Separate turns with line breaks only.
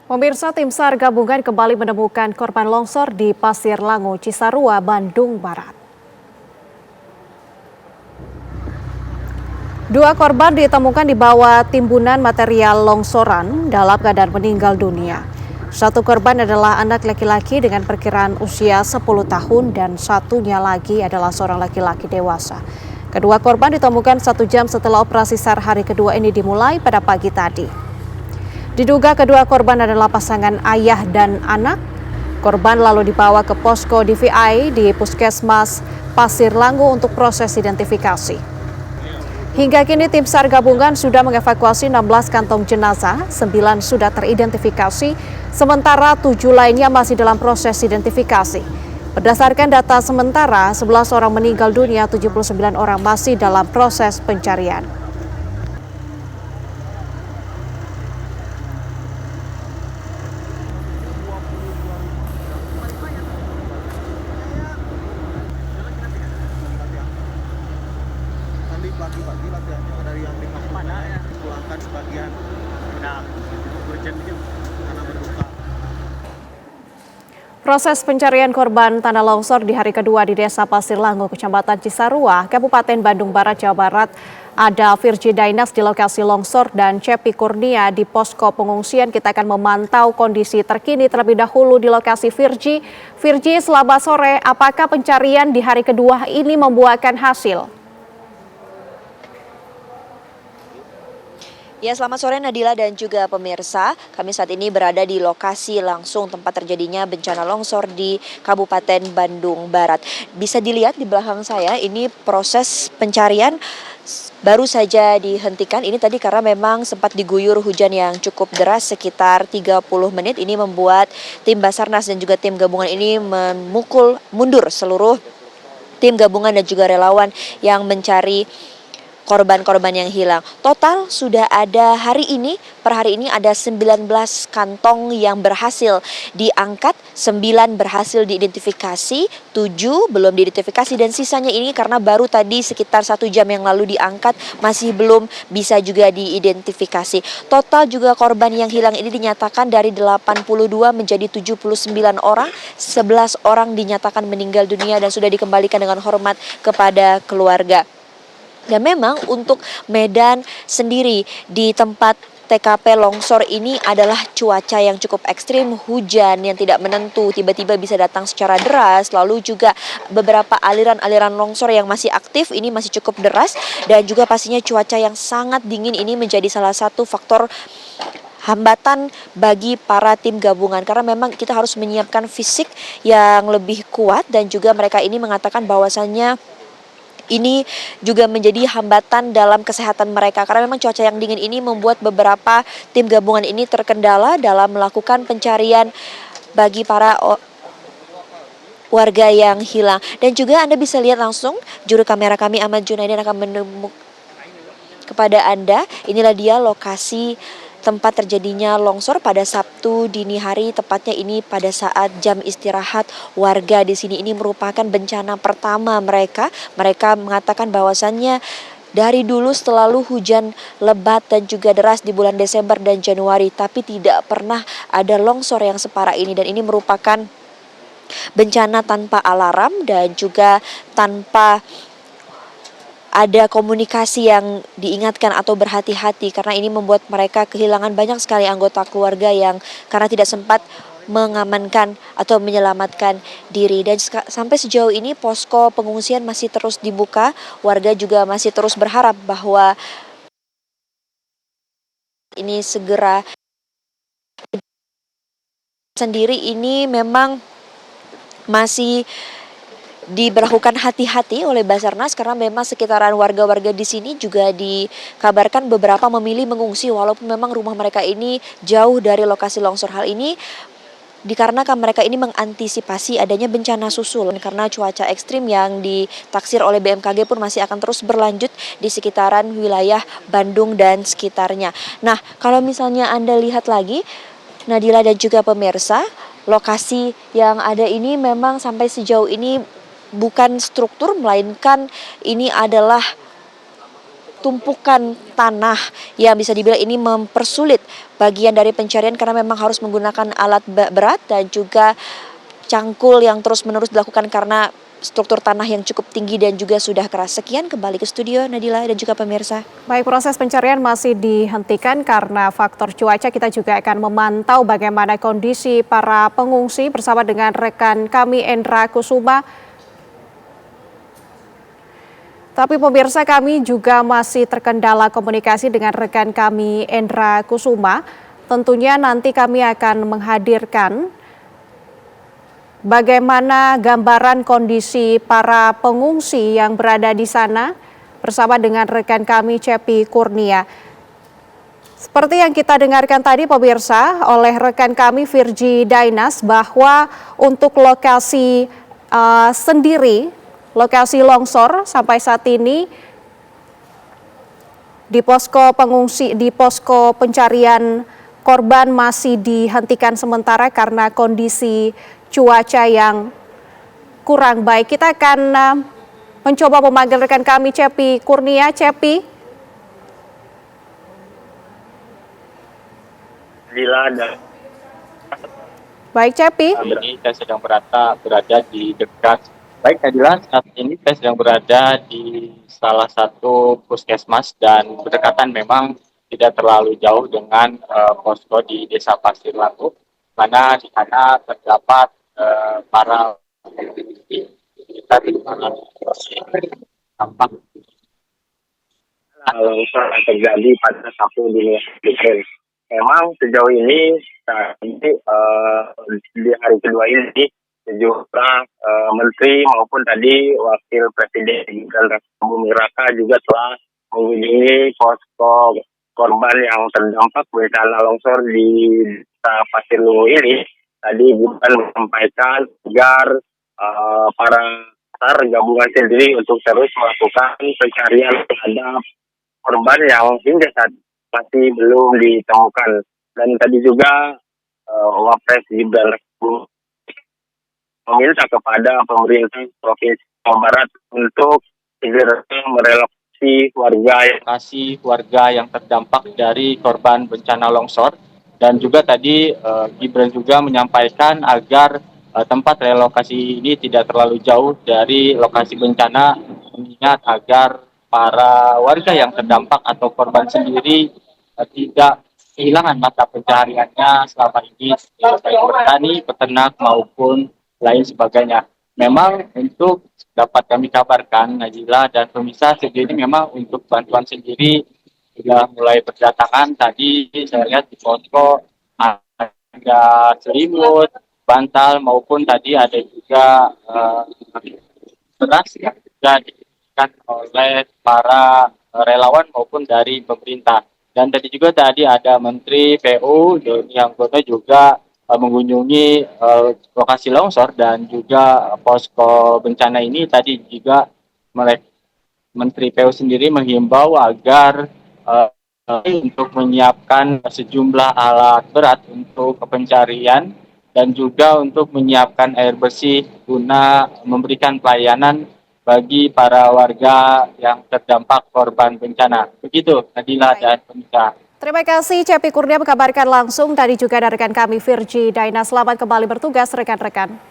Pemirsa, tim SAR gabungan kembali menemukan korban longsor di Pasir Lango, Cisarua, Bandung Barat. Dua korban ditemukan di bawah timbunan material longsoran dalam keadaan meninggal dunia. Satu korban adalah anak laki-laki dengan perkiraan usia 10 tahun dan satunya lagi adalah seorang laki-laki dewasa. Kedua korban ditemukan 1 jam setelah operasi SAR hari kedua ini dimulai pada pagi tadi. Diduga kedua korban adalah pasangan ayah dan anak. Korban lalu dibawa ke posko DVI di Puskesmas Pasir Lango untuk proses identifikasi. Hingga kini tim SAR gabungan sudah mengevakuasi 16 kantong jenazah, 9 sudah teridentifikasi, sementara 7 lainnya masih dalam proses identifikasi. Berdasarkan data sementara, 11 orang meninggal dunia, 79 orang masih dalam proses pencarian.
Pagi-pagi latihannya dari yang 50 menit pulangkan sebagian berjanji karena berduka.
Proses pencarian korban tanah longsor di hari kedua di Desa Pasir Lango, Kecamatan Cisarua, Kabupaten Bandung Barat, Jawa Barat. Ada Virgi Dainas di lokasi longsor dan Cepi Kurnia di posko pengungsian. Kita akan memantau kondisi terkini terlebih dahulu di lokasi Virgi. Virgi, selamat sore. Apakah pencarian di hari kedua ini membuahkan hasil?
Ya, selamat sore Nadila dan juga pemirsa. Kami saat ini berada di lokasi langsung tempat terjadinya bencana longsor di Kabupaten Bandung Barat. Bisa dilihat di belakang saya, ini proses pencarian baru saja dihentikan. Ini tadi karena memang sempat diguyur hujan yang cukup deras sekitar 30 menit. Ini membuat tim Basarnas dan juga tim gabungan ini memukul mundur seluruh tim gabungan dan juga relawan yang mencari korban-korban yang hilang. Total sudah ada per hari ini ada 19 kantong yang berhasil diangkat, 9 berhasil diidentifikasi, 7 belum diidentifikasi dan sisanya ini karena baru tadi sekitar 1 jam yang lalu diangkat masih belum bisa juga diidentifikasi. Total juga korban yang hilang ini dinyatakan dari 82 menjadi 79 orang, 11 orang dinyatakan meninggal dunia dan sudah dikembalikan dengan hormat kepada keluarga. Dan memang untuk medan sendiri di tempat TKP longsor ini adalah cuaca yang cukup ekstrim, hujan yang tidak menentu, tiba-tiba bisa datang secara deras, lalu juga beberapa aliran-aliran longsor yang masih aktif ini masih cukup deras, dan juga pastinya cuaca yang sangat dingin ini menjadi salah satu faktor hambatan bagi para tim gabungan karena memang kita harus menyiapkan fisik yang lebih kuat dan juga mereka ini mengatakan bahwasannya ini juga menjadi hambatan dalam kesehatan mereka karena memang cuaca yang dingin ini membuat beberapa tim gabungan ini terkendala dalam melakukan pencarian bagi para warga yang hilang. Dan juga Anda bisa lihat langsung juru kamera kami Ahmad Junaidin akan menemukan kepada Anda. Inilah dia lokasi tempat terjadinya longsor pada Sabtu dini hari, tepatnya ini pada saat jam istirahat warga di sini. Ini merupakan bencana pertama mereka. Mereka mengatakan bahwasannya dari dulu selalu hujan lebat dan juga deras di bulan Desember dan Januari, tapi tidak pernah ada longsor yang separah ini, dan ini merupakan bencana tanpa alarm dan juga tanpa ada komunikasi yang diingatkan atau berhati-hati karena ini membuat mereka kehilangan banyak sekali anggota keluarga yang karena tidak sempat mengamankan atau menyelamatkan diri. Dan sampai sejauh ini posko pengungsian masih terus dibuka, warga juga masih terus berharap bahwa ini segera sendiri ini memang masih diberlakukan hati-hati oleh Basarnas karena memang sekitaran warga-warga di sini juga dikabarkan beberapa memilih mengungsi walaupun memang rumah mereka ini jauh dari lokasi longsor. Hal ini dikarenakan mereka ini mengantisipasi adanya bencana susul karena cuaca ekstrim yang ditaksir oleh BMKG pun masih akan terus berlanjut di sekitaran wilayah Bandung dan sekitarnya. Nah, kalau misalnya Anda lihat lagi Nadila dan juga pemirsa, lokasi yang ada ini memang sampai sejauh ini bukan struktur, melainkan ini adalah tumpukan tanah yang bisa dibilang ini mempersulit bagian dari pencarian karena memang harus menggunakan alat berat dan juga cangkul yang terus-menerus dilakukan karena struktur tanah yang cukup tinggi dan juga sudah keras. Sekian, kembali ke studio Nadila dan juga pemirsa.
Baik, proses pencarian masih dihentikan karena faktor cuaca. Kita juga akan memantau bagaimana kondisi para pengungsi bersama dengan rekan kami Endra Kusuma. Tapi pemirsa, kami juga masih terkendala komunikasi dengan rekan kami Endra Kusuma. Tentunya nanti kami akan menghadirkan bagaimana gambaran kondisi para pengungsi yang berada di sana bersama dengan rekan kami Cepi Kurnia. Seperti yang kita dengarkan tadi pemirsa oleh rekan kami Virgi Dainas bahwa untuk lokasi sendiri, lokasi longsor sampai saat ini di posko pengungsi, di posko pencarian korban masih dihentikan sementara karena kondisi cuaca yang kurang baik. Kita akan mencoba memanggil rekan kami Cepi Kurnia. Cepi. Baik Cepi.
Ini saya sedang berada di dekat. Baik Nadila, saat ini saya sedang berada di salah satu puskesmas dan berdekatan memang tidak terlalu jauh dengan posko di Desa Pasir Lampung, mana di sana terdapat para kita di mana tampak
longsor yang terjadi pada Sabtu dini hari. Memang sejauh ini di hari kedua ini sejumlah menteri maupun tadi wakil presiden Gibran Rakabuming Raka juga telah mengunjungi posko korban yang terdampak bencana longsor di Desa Pasir Lungu ini. Tadi Gibran menyampaikan agar para gabungan sendiri untuk terus melakukan pencarian terhadap korban yang hingga saat masih belum ditemukan. Dan tadi juga Wapres Gibran meminta kepada pemerintah Provinsi Jawa Barat untuk segera merelokasi
warga yang terdampak dari korban bencana longsor. Dan juga tadi Gibran juga menyampaikan agar tempat relokasi ini tidak terlalu jauh dari lokasi bencana, mengingat agar para warga yang terdampak atau korban sendiri tidak kehilangan mata pencahariannya selama ini, baik petani, peternak maupun lain sebagainya. Memang untuk dapat kami kabarkan Najila dan pemirsa, sejauh ini memang untuk bantuan sendiri sudah mulai berdatangan. Tadi saya lihat di posko ada selimut, bantal maupun tadi ada juga beras yang juga diberikan oleh para relawan maupun dari pemerintah. Dan tadi juga ada Menteri PU Doni Anggono juga mengunjungi lokasi longsor dan juga posko bencana ini. Tadi juga Menteri PU sendiri menghimbau agar untuk menyiapkan sejumlah alat berat untuk pencarian dan juga untuk menyiapkan air bersih guna memberikan pelayanan bagi para warga yang terdampak korban bencana. Begitu Nadila dan pemirsa.
Terima kasih Cepi Kurnia mengabarkan langsung tadi juga dari rekan kami Virgi Dainas. Selamat kembali bertugas rekan-rekan.